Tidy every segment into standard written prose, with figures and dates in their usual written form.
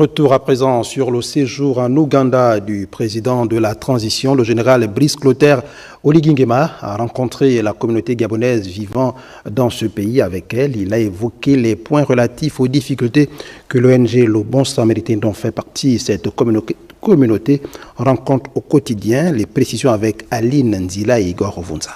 Retour à présent sur le séjour en Ouganda du président de la transition. Le général Brice Clotaire Oligui Nguema a rencontré la communauté gabonaise vivant dans ce pays. Avec elle, il a évoqué les points relatifs aux difficultés que l'ONG Le Bon Samaritain, dont fait partie cette communauté, rencontre au quotidien. Les précisions avec Aline Nzila et Igor Ovunza.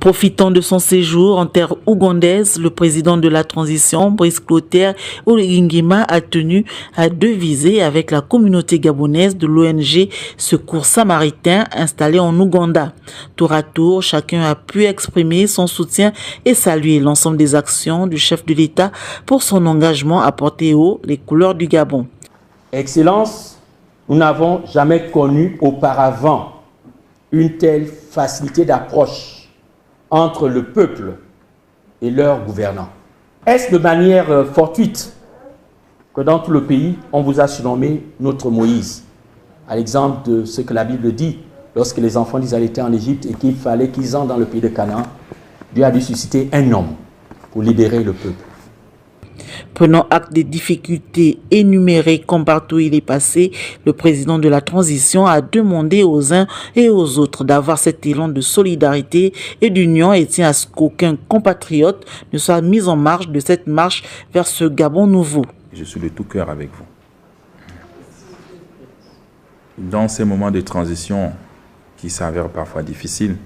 Profitant de son séjour en terre ougandaise, le président de la transition, Brice Clotaire Oligui Nguema, a tenu à deviser avec la communauté gabonaise de l'ONG Secours Samaritain installée en Ouganda. Tour à tour, chacun a pu exprimer son soutien et saluer l'ensemble des actions du chef de l'État pour son engagement à porter haut les couleurs du Gabon. Excellence, nous n'avons jamais connu auparavant une telle facilité d'approche entre le peuple et leurs gouvernants. Est-ce de manière fortuite que dans tout le pays, on vous a surnommé notre Moïse, à l'exemple de ce que la Bible dit, lorsque les enfants d'Israël étaient en Égypte et qu'il fallait qu'ils entrent dans le pays de Canaan, Dieu a dû susciter un homme pour libérer le peuple. Prenant acte des difficultés énumérées comme partout il est passé, le président de la transition a demandé aux uns et aux autres d'avoir cet élan de solidarité et d'union et tient à ce qu'aucun compatriote ne soit mis en marge de cette marche vers ce Gabon nouveau. Je suis de tout cœur avec vous. Dans ces moments de transition qui s'avèrent parfois difficiles,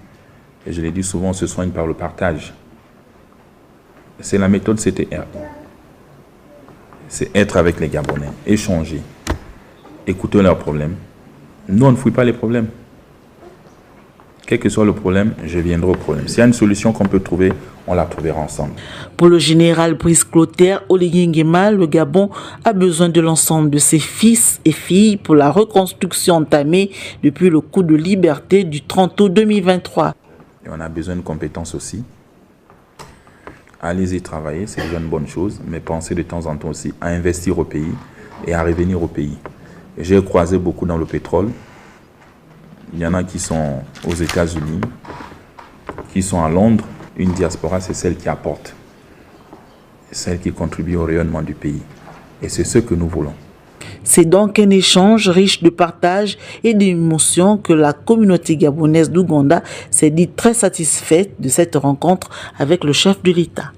et je l'ai dit souvent, on se soigne par le partage. C'est la méthode CTR. C'est être avec les Gabonais, échanger, écouter leurs problèmes. Nous, on ne fouille pas les problèmes. Quel que soit le problème, je viendrai au problème. S'il y a une solution qu'on peut trouver, on la trouvera ensemble. Pour le général Brice Clotaire Oligui Nguema, le Gabon a besoin de l'ensemble de ses fils et filles pour la reconstruction entamée depuis le coup de liberté du 30 août 2023. Et on a besoin de compétences aussi. Allez-y travailler, c'est déjà une bonne chose, mais pensez de temps en temps aussi à investir au pays et à revenir au pays. J'ai croisé beaucoup dans le pétrole. Il y en a qui sont aux États-Unis, qui sont à Londres. Une diaspora, c'est celle qui apporte, celle qui contribue au rayonnement du pays. Et c'est ce que nous voulons. C'est donc un échange riche de partage et d'émotions que la communauté gabonaise d'Ouganda s'est dit très satisfaite de cette rencontre avec le chef de l'État.